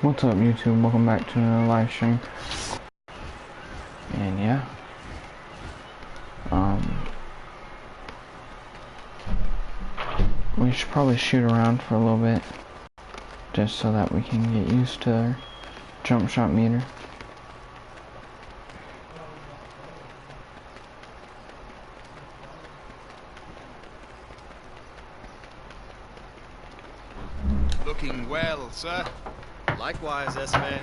What's up, YouTube? Welcome back to another live stream. And yeah, we should probably shoot around for a little bit, just so that we can get used to our jump shot meter. Looking well, sir. Likewise, S-Man.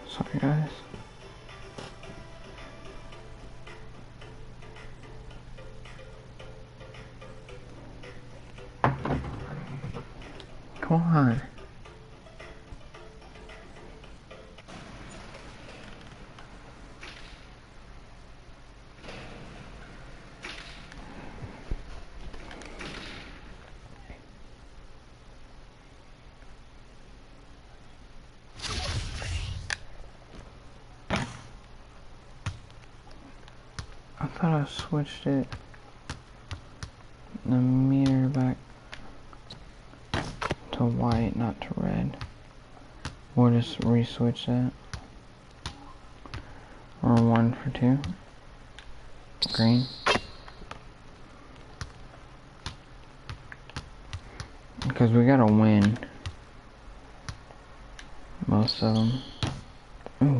Sorry, guys. Come on. I thought I switched it, the meter back to white, not to red. We'll just re-switch that. Or 1 for 2. Green. Because we gotta win most of them. Ooh.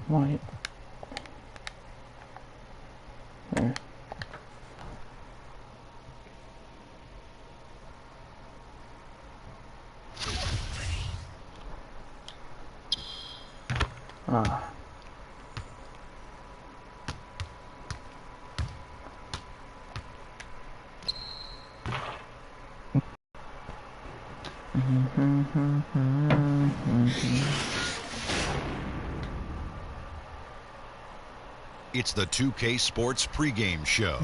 White. There. Ah. It's the 2K Sports pregame show.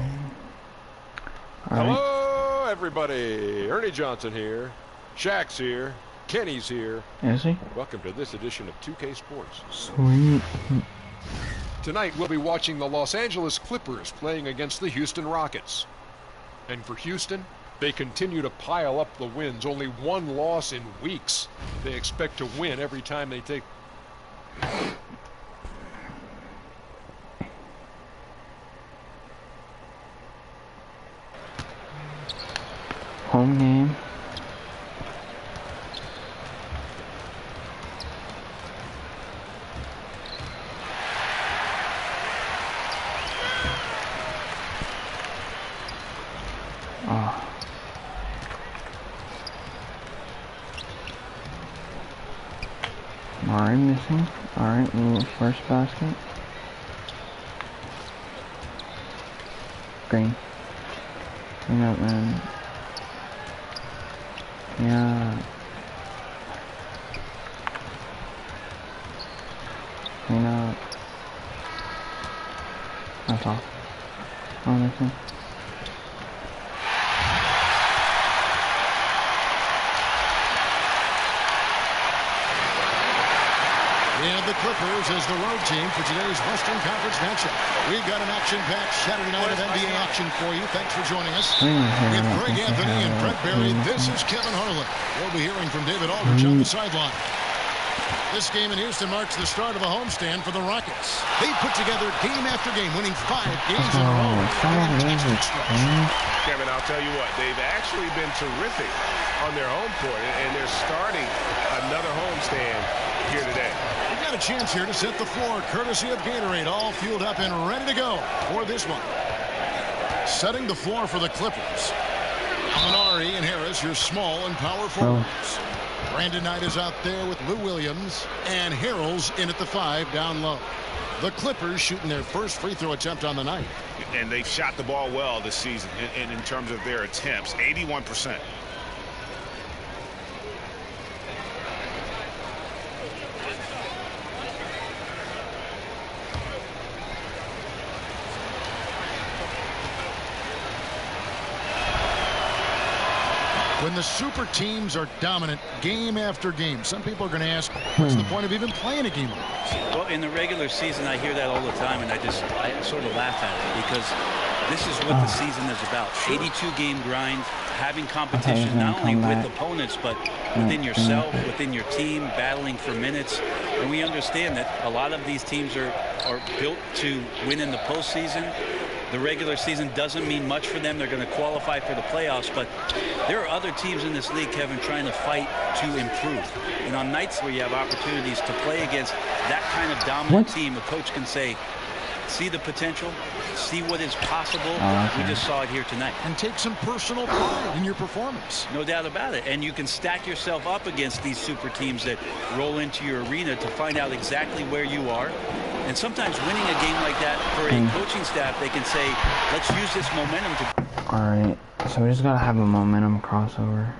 Hello, everybody. Ernie Johnson here. Shaq's here. Kenny's here. Is he? Welcome to this edition of 2K Sports. Sweet. Tonight, we'll be watching the Los Angeles Clippers playing against the Houston Rockets. And for Houston, they continue to pile up the wins. Only one loss in weeks. They expect to win every time they take... Home game. Oh. Alright, missing. Alright, first basket. Green. Clean up, man. Yeah. Clean up. That's all. Oh, that's it. And the Clippers as the road team for today's Western Conference matchup. We've got an action-packed Saturday night of NBA action for you. Thanks for joining us. With Greg Anthony and Brett Barry, this is Kevin Harlan. We'll be hearing from David Aldridge on the sideline. This game in Houston marks the start of a homestand for the Rockets. They put together game after game, winning 5 games in a row. Kevin, I'll tell you what, they've actually been terrific on their home court, and they're starting another homestand here today. We've got a chance here to set the floor, courtesy of Gatorade, all fueled up and ready to go for this one. Setting the floor for the Clippers. Alinari and Harris, your small and power forwards. Brandon Knight is out there with Lou Williams, and Harrell's in at the 5 down low. The Clippers shooting their first free throw attempt on the night. And they've shot the ball well this season in terms of their attempts, 81%. When the super teams are dominant game after game, some people are going to ask, what's the point of even playing a game like this? Well, in the regular season, I hear that all the time, and I sort of laugh at it because this is what the season is about. 82-game grind, having competition not only with opponents, but within yourself, within your team, battling for minutes. And we understand that a lot of these teams are built to win in the postseason. The regular season doesn't mean much for them. They're going to qualify for the playoffs, but there are other teams in this league, Kevin, trying to fight to improve. And on nights where you have opportunities to play against that kind of dominant team, a coach can say, see the potential, see what is possible. We just saw it here tonight. And take some personal pride in your performance. No doubt about it. And you can stack yourself up against these super teams that roll into your arena to find out exactly where you are. And sometimes winning a game like that for a coaching staff, they can say, let's use this momentum to... All right, so we just got to have a momentum crossover.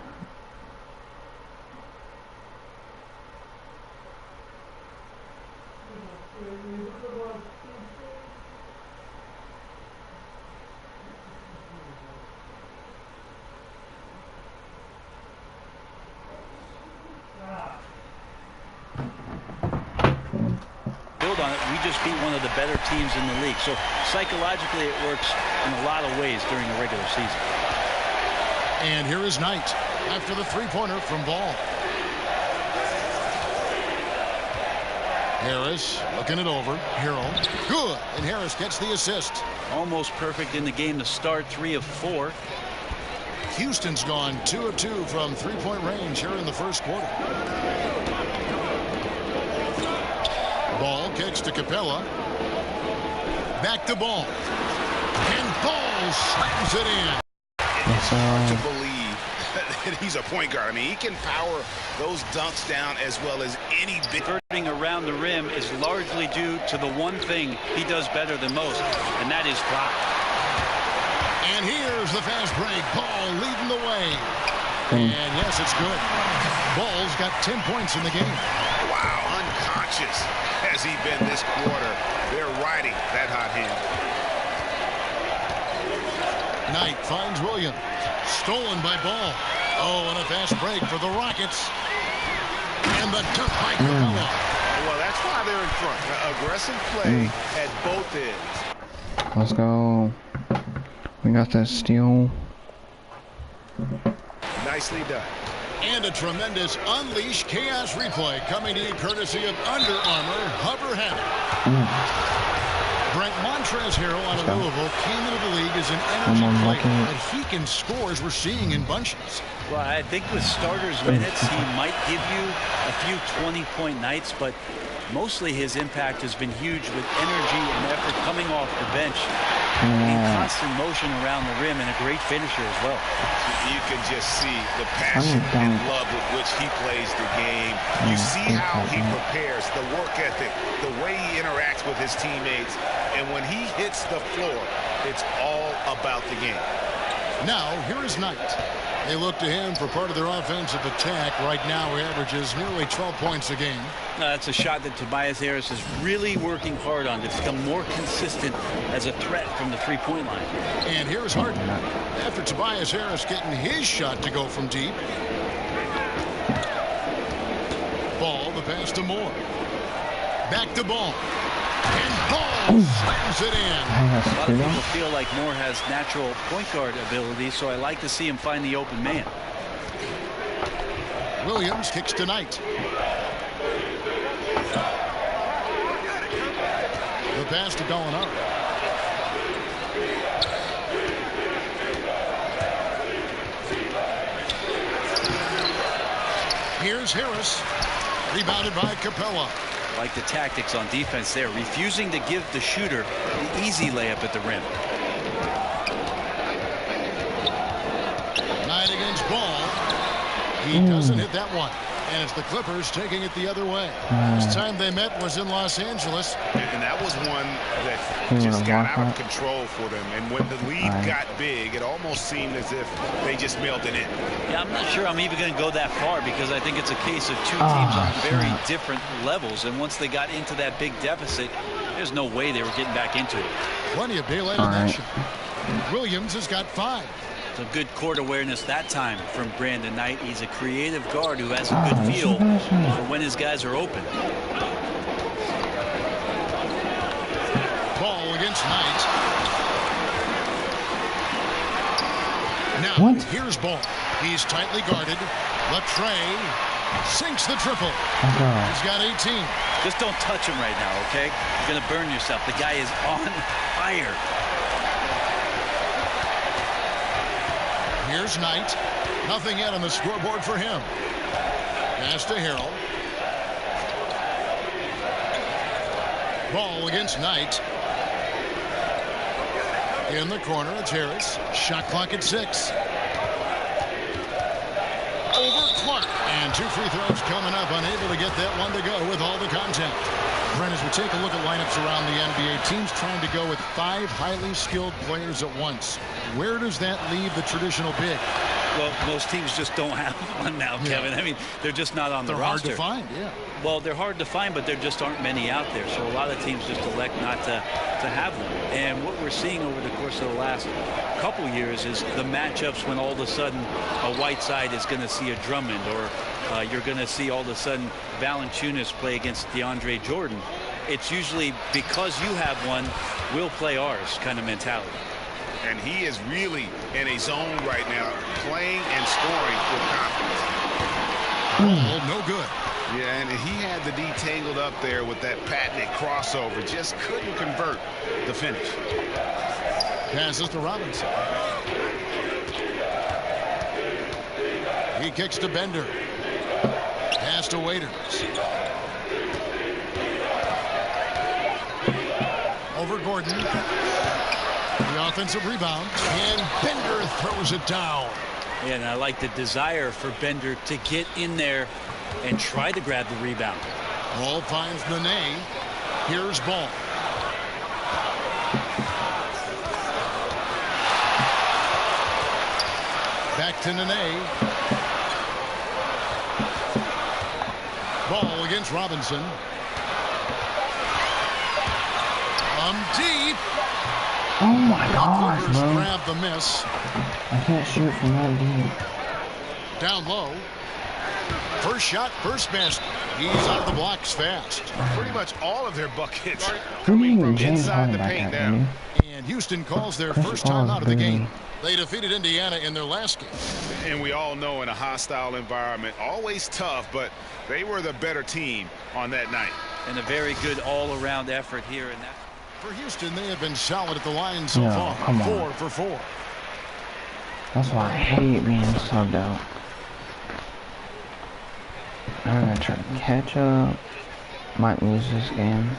On it, we just beat one of the better teams in the league. So psychologically, it works in a lot of ways during the regular season. And here is Knight after the three-pointer from Ball. Harris looking it over. Harrell, good, and Harris gets the assist. Almost perfect in the game to start, 3 of 4. Houston's gone 2 of 2 from three-point range here in the first quarter. Ball kicks to Capella. Back to Ball. And Ball slams it in. It's hard to believe that he's a point guard. I mean, he can power those dunks down as well as any big. Converting around the rim is largely due to the one thing he does better than most, and that is drive. And here's the fast break. Ball leading the way. And yes, it's good. Ball's got 10 points in the game. Wow, unconscious has he been this quarter. They're riding that hot hand. Knight finds Williams. Stolen by Ball. Oh, and a fast break for the Rockets. And the dunk by Capella. Well, that's why they're in front. Aggressive play at both ends. Let's go. We got that steal. Nicely done. And a tremendous Unleash Chaos replay coming to you courtesy of Under Armour Hover Hammer. Brent Montrezl Harrell out of Louisville came into the league as an energy player, but he can score as we're seeing in bunches. Well, I think with starters minutes, he might give you a few 20-point nights, but mostly his impact has been huge with energy and effort coming off the bench. In constant motion around the rim and a great finisher as well. You can just see the passion and love with which he plays the game. You see how he prepares, the work ethic, the way he interacts with his teammates. And when he hits the floor, it's all about the game. Now, here is Knight. They look to him for part of their offensive attack. Right now, he averages nearly 12 points a game. That's a shot that Tobias Harris is really working hard on to become more consistent as a threat from the three-point line. And here's Harden. After Tobias Harris getting his shot to go from deep. Ball, the pass to Moore. Back to Ball. And Ball slams it in. A lot of people feel like Moore has natural point guard ability, so I like to see him find the open man. Williams kicks to Knight. The pass to Gallinari. Here's Harris. Rebounded by Capella. Like the tactics on defense there, refusing to give the shooter the easy layup at the rim. ball. He doesn't hit that one. And it's the Clippers taking it the other way. Last time they met was in Los Angeles. And that was one that just got out of control for them. And when the lead got big, it almost seemed as if they just mailed it in. Yeah, I'm not sure I'm even going to go that far because I think it's a case of two teams on very different levels. And once they got into that big deficit, there's no way they were getting back into it. Plenty of daylight in action. Williams has got 5. Some good court awareness that time from Brandon Knight. He's a creative guard who has a good feel for when his guys are open. Ball against Knight. Now, here's Ball. He's tightly guarded. Latrey sinks the triple. He's got 18. Just don't touch him right now, okay? You're going to burn yourself. The guy is on fire. Here's Knight. Nothing yet on the scoreboard for him. Pass to Harrell. Ball against Knight. In the corner, it's Harris. Shot clock at 6. Over Clark. And 2 free throws coming up. Unable to get that one to go with all the contact. Brent, as we take a look at lineups around the NBA, teams trying to go with 5 highly skilled players at once. Where does that leave the traditional big? Well, most teams just don't have one now, Kevin. I mean, they're just not on the roster. They're hard to find, yeah. Well, they're hard to find, but there just aren't many out there. So a lot of teams just elect not to have one. And what we're seeing over the course of the last couple years is the matchups when all of a sudden a Whiteside is going to see a Drummond, or you're going to see all of a sudden Valanciunas play against DeAndre Jordan. It's usually because you have one, we'll play ours kind of mentality. And he is really in a zone right now, playing and scoring with confidence. Oh, no good. Yeah, and he had the D tangled up there with that patented crossover. Just couldn't convert the finish. Passes to Robinson. He kicks to Bender. Pass to Waiters. Over Gordon. The offensive rebound. And Bender throws it down. Yeah, and I like the desire for Bender to get in there and try to grab the rebound. Ball finds Nene. Here's Ball. Back to Nene. Ball against Robinson. Deep. Oh my gosh, bro. Grab the miss. I can't shoot from that deep. Down low. First shot, first basket. He's out of the blocks fast. Pretty much all of their buckets Who coming even from James inside Harden the back paint there, now. And Houston calls their Chris first time Paul out of the is game. bleeding. They defeated Indiana in their last game. And we all know in a hostile environment, always tough, but they were the better team on that night. And a very good all-around effort here. And that for Houston, they have been solid at the line so far. Come on. 4 for 4. That's why I hate being subbed out. I'm gonna try to catch up. Might lose this game.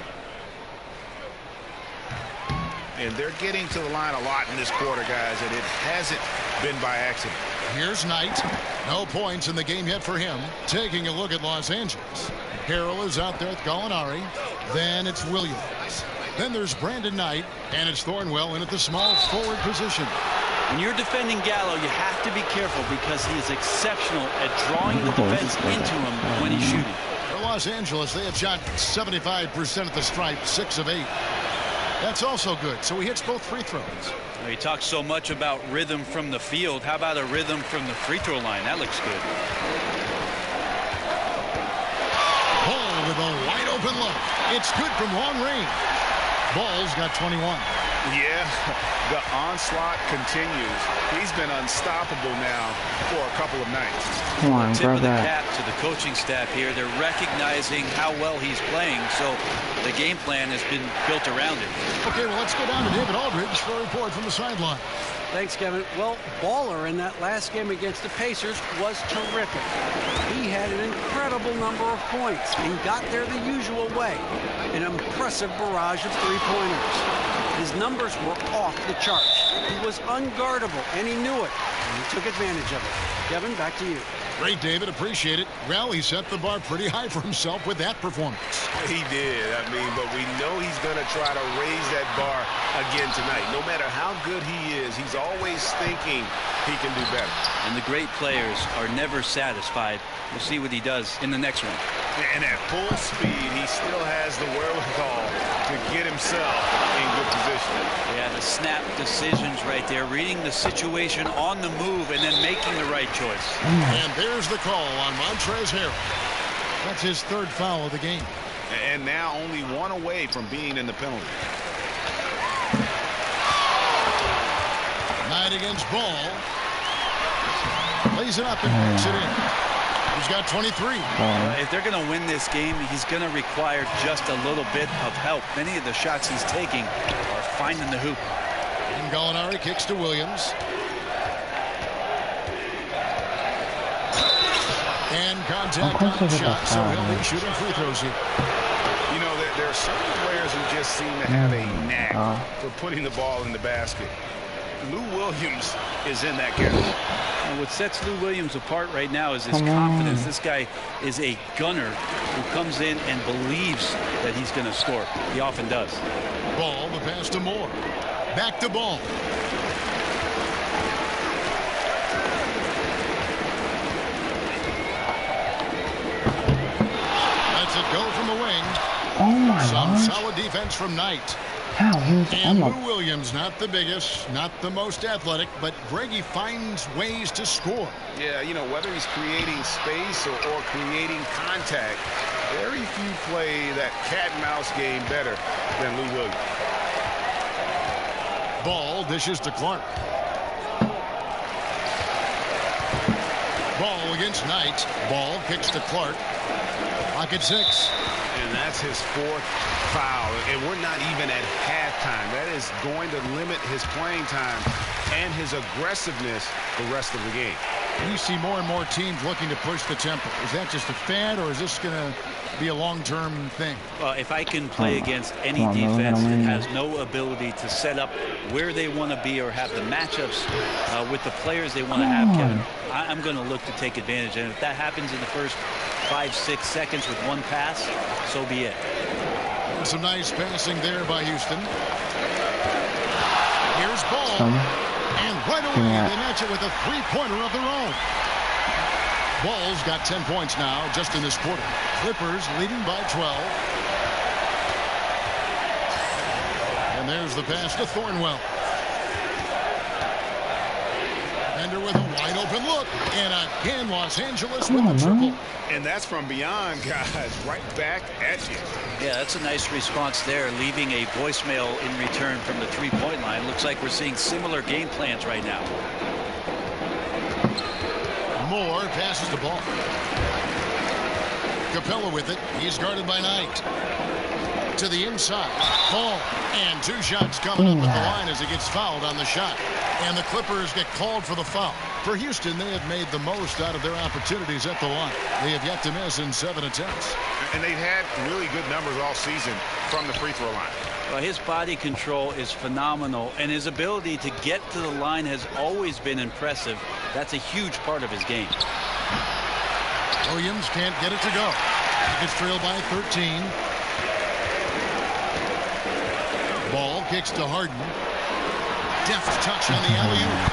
And they're getting to the line a lot in this quarter, guys, and it hasn't been by accident. Here's Knight. No points in the game yet for him. Taking a look at Los Angeles. Harrell is out there with Gallinari. Then it's Williams. Then there's Brandon Knight, and it's Thornwell in at the small forward position. when you're defending Gallo, you have to be careful because he is exceptional at drawing the defense into him when he's shooting. For Los Angeles, they have shot 75% at the stripe, 6 of 8. That's also good. So he hits both free throws. He talks so much about rhythm from the field. How about a rhythm from the free throw line? That looks good. Ball with a wide open look. It's good from long range. Ball's got 21. Yeah, the onslaught continues. He's been unstoppable now for a couple of nights. Come on, Tip of the that. cap to the coaching staff here. They're recognizing how well he's playing, so the game plan has been built around him. Okay, well, let's go down to David Aldridge for a report from the sideline. Thanks, Kevin. Well, Baller in that last game against the Pacers was terrific. He had an incredible number of points and got there the usual way. An impressive barrage of three-pointers. His numbers were off the charts. He was unguardable, and he knew it, and he took advantage of it. Kevin, back to you. Great, David. Appreciate it. Well, he set the bar pretty high for himself with that performance. He did. But we know he's going to try to raise that bar again tonight. No matter how good he is, he's always thinking he can do better. And the great players are never satisfied. We'll see what he does in the next one. And at full speed, he still has the wherewithal to get himself in good position. Yeah, the snap decisions right there, reading the situation on the move and then making the right choice. And there's the call on Montrezl Harrell. That's his third foul of the game. And now only one away from being in the penalty. Knight against Ball. Lays it up and makes it in. He's got 23. If they're going to win this game, he's going to require just a little bit of help. Many of the shots he's taking are finding the hoop. And Gallinari kicks to Williams. And contact on the shot, so he'll be shooting free throws here. You know, there are certain players who just seem to have a knack for putting the ball in the basket. Lou Williams is in that category. And what sets Lou Williams apart right now is his confidence. This guy is a gunner who comes in and believes that he's going to score. He often does. Ball, the pass to Moore. Back to Ball. Lets it go from the wing. Oh my Some gosh. solid defense from Knight. How? He was And almost. Lou Williams, not the biggest, not the most athletic, but Greg, he finds ways to score. Yeah, you know, whether he's creating space or creating contact, very few play that cat and mouse game better than Lou Williams. Ball dishes to Clark. Ball against Knight. Ball kicks to Clark. Clock at 6. And that's his fourth foul. And we're not even at halftime. That is going to limit his playing time and his aggressiveness the rest of the game. You see more and more teams looking to push the tempo. Is that just a fad, or is this going to be a long-term thing? Well, if I can play against any defense that has no ability to set up where they want to be or have the matchups with the players they want to have, Kevin, I'm going to look to take advantage. And if that happens in the first 5-6 seconds with one pass, so be it. Some nice passing there by Houston. Here's Ball. And right away, they match it with a three-pointer of their own. Ball's got 10 points now just in this quarter. Clippers leading by 12. And there's the pass to Thornwell. Bender with a wide open look. And again, Los Angeles with the triple. And that's from beyond, guys, right back at you. Yeah, that's a nice response there, leaving a voicemail in return from the three-point line. Looks like we're seeing similar game plans right now. Moore passes the ball. Capella with it. He's guarded by Knight. To the inside. Ball. And 2 shots coming up at the line as he gets fouled on the shot. And the Clippers get called for the foul. For Houston, they have made the most out of their opportunities at the line. They have yet to miss in 7 attempts. And they've had really good numbers all season from the free throw line. Well, his body control is phenomenal, and his ability to get to the line has always been impressive. That's a huge part of his game. Williams can't get it to go. It's trailed by 13. Ball kicks to Harden. Deft touch on the alley-oop.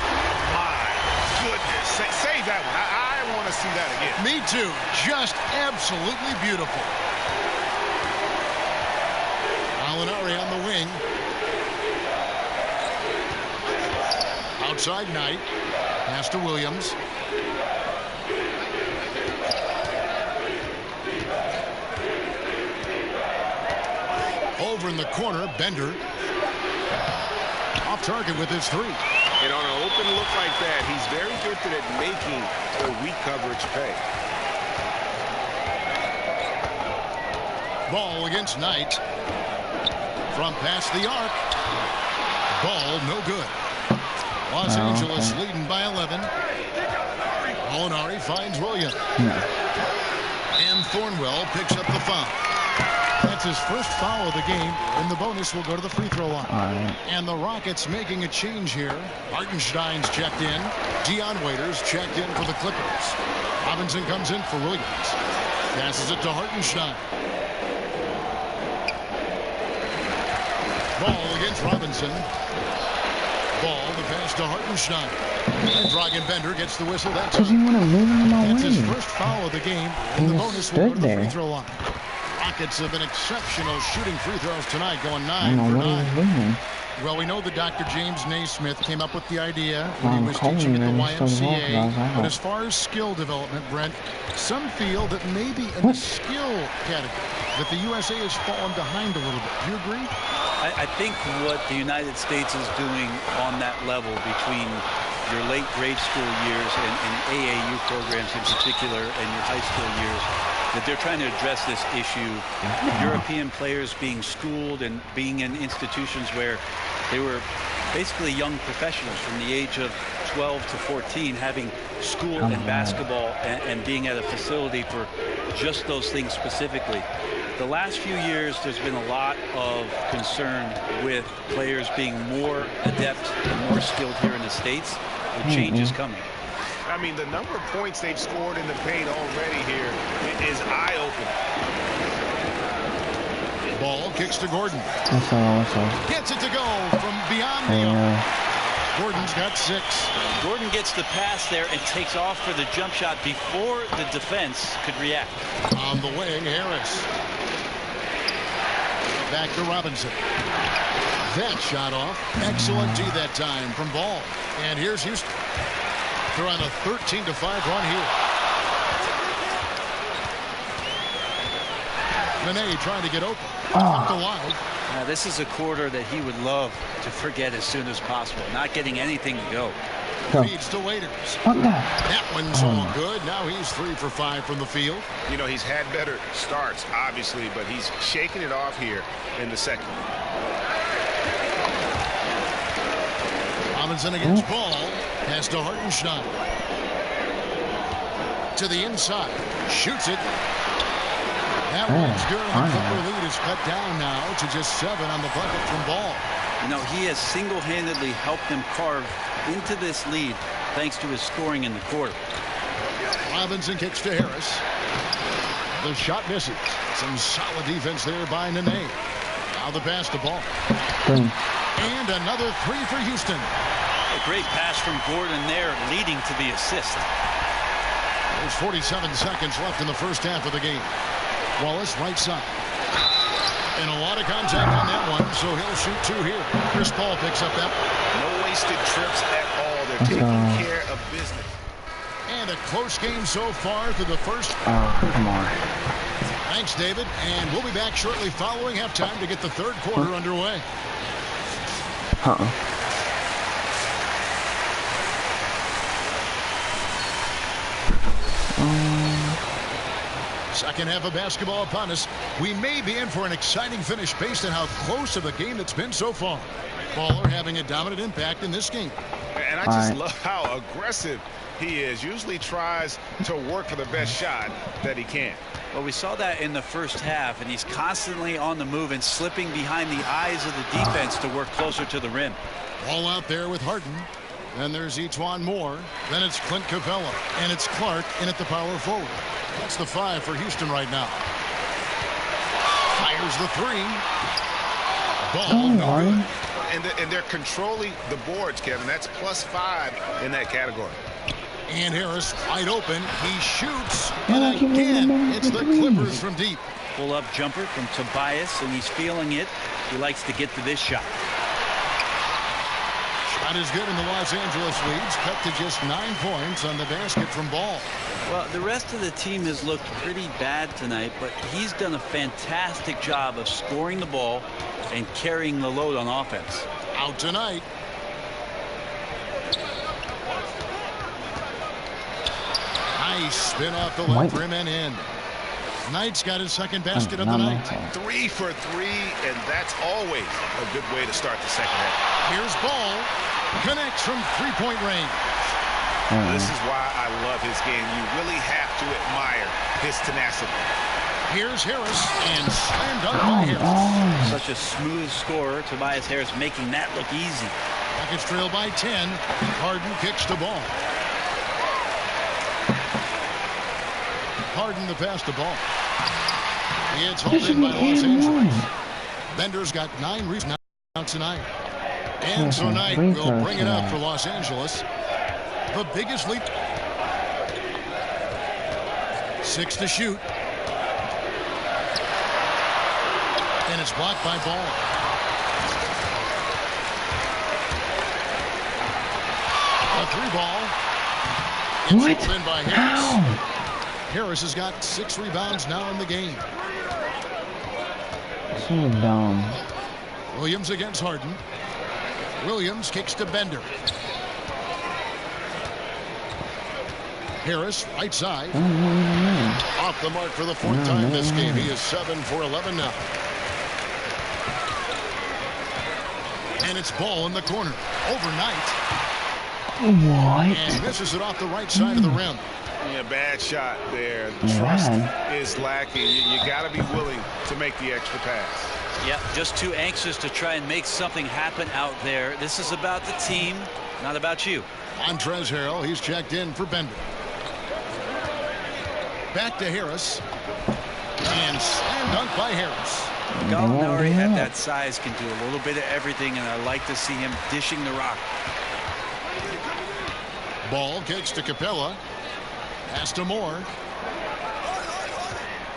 Goodness, save that one. I want to see that again. Me too. Just absolutely beautiful. Gallinari on the wing. Outside Knight. Pass to Williams. Over in the corner, Bender. Off target with his 3. And on an open look like that, he's very gifted at making the weak coverage pay. Ball against Knight. From past the arc. Ball no good. Los Angeles leading by 11. Gallinari finds Williams. And Thornwell picks up the foul. That's That's his first foul of the game, and the bonus will go to the free throw line. Right. And the Rockets making a change here. Hartenstein's checked in. Dion Waiters checked in for the Clippers. Robinson comes in for Williams. Passes it to Hartenstein. Ball against Robinson. Ball, the pass to Hartenstein. And Dragan Bender gets the whistle that time. Does he want to move him away? That's his first foul of the game, and the bonus will go to the free throw line. Rockets have been exceptional shooting free throws tonight, going 9 for 9. Well, we know that Dr. James Naismith came up with the idea when he was teaching at the YMCA. But as far as skill development, Brent, some feel that maybe in the skill category that the USA has fallen behind a little bit. Do you agree? I think what the United States is doing on that level between your late grade school years and AAU programs in particular and your high school years, that they're trying to address this issue. European players being schooled and being in institutions where they were basically young professionals from the age of 12 to 14 having school and basketball and being at a facility for just those things specifically. The last few years, there's been a lot of concern with players being more adept and more skilled here in the States. The change is coming. I mean, the number of points they've scored in the paint already here is eye-opening. Ball kicks to Gordon. Gets it to go from beyond the arc. Gordon's got 6. Gordon gets the pass there and takes off for the jump shot before the defense could react. On the way, Harris. Back to Robinson. That shot off. Excellent D that time from Ball. And here's Houston. They're on a 13-5 run here. Nene trying to get open. Kept alive. Now, this is a quarter that he would love to forget as soon as possible. Not getting anything to go. Feeds to Waiters. That one's all good. Now he's 3 for 5 from the field. You know, he's had better starts, obviously, but he's shaking it off here in the second. Robinson against Ball. Pass to Hartenstein. To the inside. Shoots it. That one's good. The Clipper lead is cut down now to just 7 on the bucket from Ball. You know, he has single-handedly helped them carve into this lead thanks to his scoring in the quarter. Robinson kicks to Harris. The shot misses. Some solid defense there by Nene. Now the pass to Ball. And another 3 for Houston. A great pass from Gordon there, leading to the assist. There's 47 seconds left in the first half of the game. Wallace right side. And a lot of contact on that one, so he'll shoot 2 here. Chris Paul picks up that one. No wasted trips at all. They're taking care of business. And a close game so far through the first. Come on. Thanks, David. And we'll be back shortly following halftime to get the third quarter underway. Second half of basketball upon us. We may be in for an exciting finish based on how close of a game it's been so far. Baller having a dominant impact in this game. And I just love how aggressive he is. Usually tries to work for the best shot that he can. Well, we saw that in the first half, and he's constantly on the move and slipping behind the eyes of the defense to work closer to the rim. All out there with Harden. Then there's Etuan Moore. Then it's Clint Capella. And it's Clark in at the power forward. That's the 5 for Houston right now. Fires the 3. Ball no good. And they're controlling the boards, Kevin. That's +5 in that category. And Harris wide open. He shoots. And again, it's the Clippers from deep. Pull-up jumper from Tobias, and he's feeling it. He likes to get to this shot. Shot is good, and the Los Angeles leads cut to just 9 points on the basket from Ball. Well, the rest of the team has looked pretty bad tonight, but he's done a fantastic job of scoring the ball and carrying the load on offense. Out tonight. Nice spin off the left rim and in. Knight's got his second basket of the night. 3 for 3, and that's always a good way to start the second half. Here's Ball. Connects from 3-point range. This is why I love his game. You really have to admire his tenacity. Here's Harris and slam dunk by Harris. Such a smooth scorer. Tobias Harris making that look easy. Rockets trail by 10. Harden kicks the ball. Harden the pass the ball. It's hauled in by Los Angeles. Bender's got 9 rebounds tonight. And so Knight will bring it up for Los Angeles. The biggest lead. 6 to shoot. And it's blocked by Ball. A 3-ball. It's in by Harris. Harris has got 6 rebounds now in the game. So dumb. Williams against Harden. Williams kicks to Bender. Harris, right side. Off the mark for the 4th time this game. He is 7 for 11 now. And it's Ball in the corner. Overnight. What? And misses it off the right side of the rim. Yeah, bad shot there. Trust is lacking. You got to be willing to make the extra pass. Yeah, just too anxious to try and make something happen out there. This is about the team, not about you. Montrezl Harrell, he's checked in for Bender. Back to Harris. And slam dunk by Harris. Gallinari at that size can do a little bit of everything, and I like to see him dishing the rock. Ball kicks to Capella. Pass to Moore.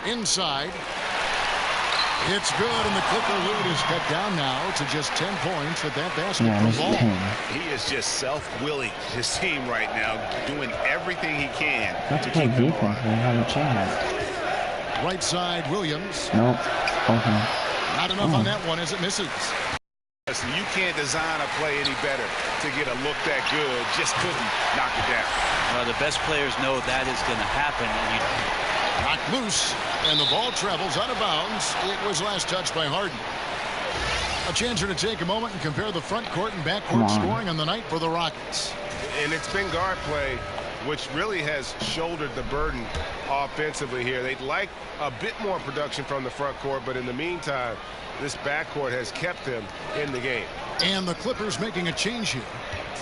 Inside. It's good, and the Clipper lead is cut down now to just 10 points with that basket from Ball. He is just self-willing his team right now, doing everything he can to play keep them defense. We alive. have a chance. Right side, Williams. Nope. Okay. Not enough on that one as it misses. Listen, you can't design a play any better to get a look that good. Just couldn't knock it down. Well, the best players know that is going to happen. And knocked loose, and the ball travels out of bounds. It was last touched by Harden. A chance here to take a moment and compare the front court and back court scoring on the night for the Rockets. And it's been guard play, which really has shouldered the burden offensively here. They'd like a bit more production from the front court, but in the meantime, this backcourt has kept them in the game. And the Clippers making a change here.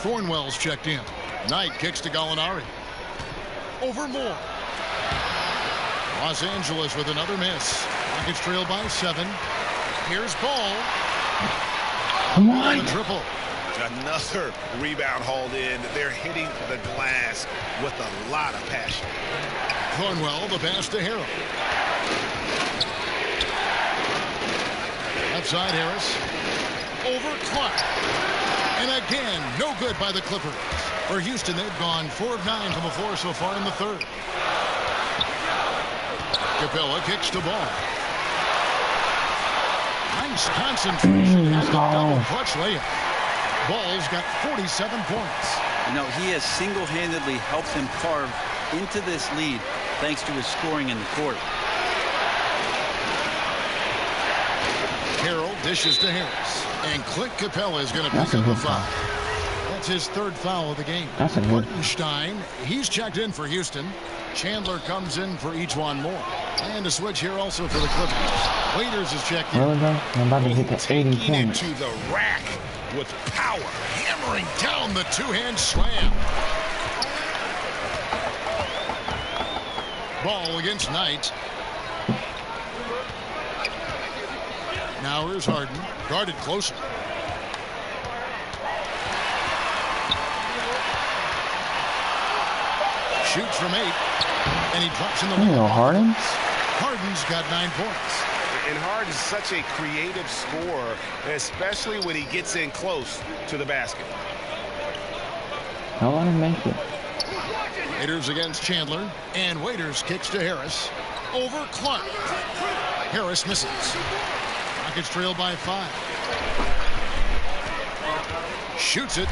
Thornwell's checked in. Knight kicks to Gallinari. Over Moore. Los Angeles with another miss. Rockets trail by 7. Here's Ball. What? The triple. Another rebound hauled in. They're hitting the glass with a lot of passion. Thornwell, the pass to Harrell. Left side, Harris. Over Clark. And again, no good by the Clippers. For Houston, they've gone 4 of 9 from the floor so far in the 3rd. Capella kicks the ball. Nice concentration. Has the double clutch layup. Ball's got 47 points. you know, he has single-handedly helped them carve into this lead thanks to his scoring in the quarter. Carroll dishes to Harris. And Clint Capella is going to pick up the foul. That's his 3rd foul of the game. That's a good. Hartenstein, he's checked in for Houston. Chandler comes in for each one more. And a switch here also for the Clippers. Waiters is checked in. Really, bro? I'm about to get to 80 Taking it points. to the rack with power. Hammering down the 2-hand slam. Ball against Knight. Now here's Harden. Guarded closer. Shoots from 8. And he drops in the middle. Harden? Harden's got 9 points. And Harden's such a creative scorer, especially when he gets in close to the basket. Don't let him make it. Waiters against Chandler. And Waiters kicks to Harris. Over Clark. Harris misses. Rockets trail by 5. Shoots it.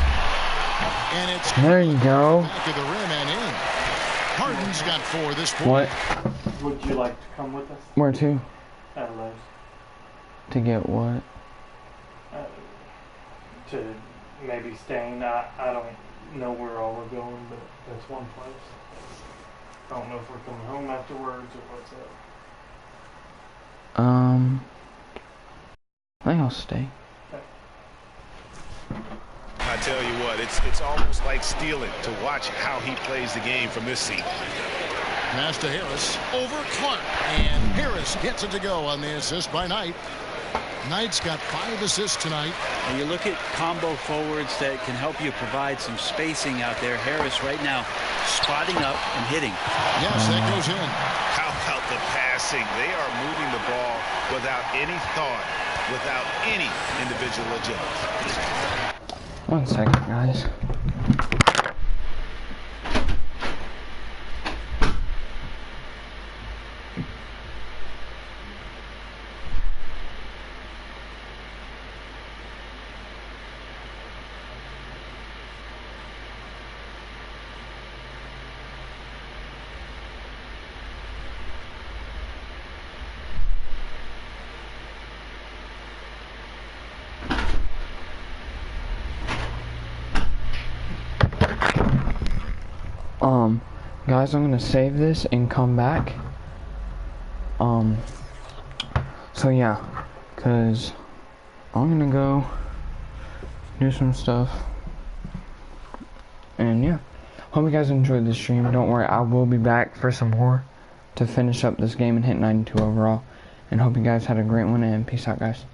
And it's there you go. Back of the rim and in. Harden's got 4 this quarter. What? Would you like to come with us? Where to? LA. To get what? To maybe staying. I don't know where all we're going, but that's one place. I don't know if we're coming home afterwards or what's up. I think I'll stay. I tell you what, it's almost like stealing to watch how he plays the game from this seat. Pass to Harris over Clark, and Harris gets it to go on the assist by Knight. Knight's got 5 assists tonight. And you look at combo forwards that can help you provide some spacing out there. Harris right now spotting up and hitting. Yes, that goes in. How about the passing? They are moving the ball without any thought, without any individual agility. 1 second, guys. Guys, I'm gonna save this and come back. So yeah, cause I'm gonna go do some stuff, and yeah, hope you guys enjoyed this stream. Don't worry, I will be back for some more to finish up this game and hit 92 overall, and hope you guys had a great one, and peace out, guys.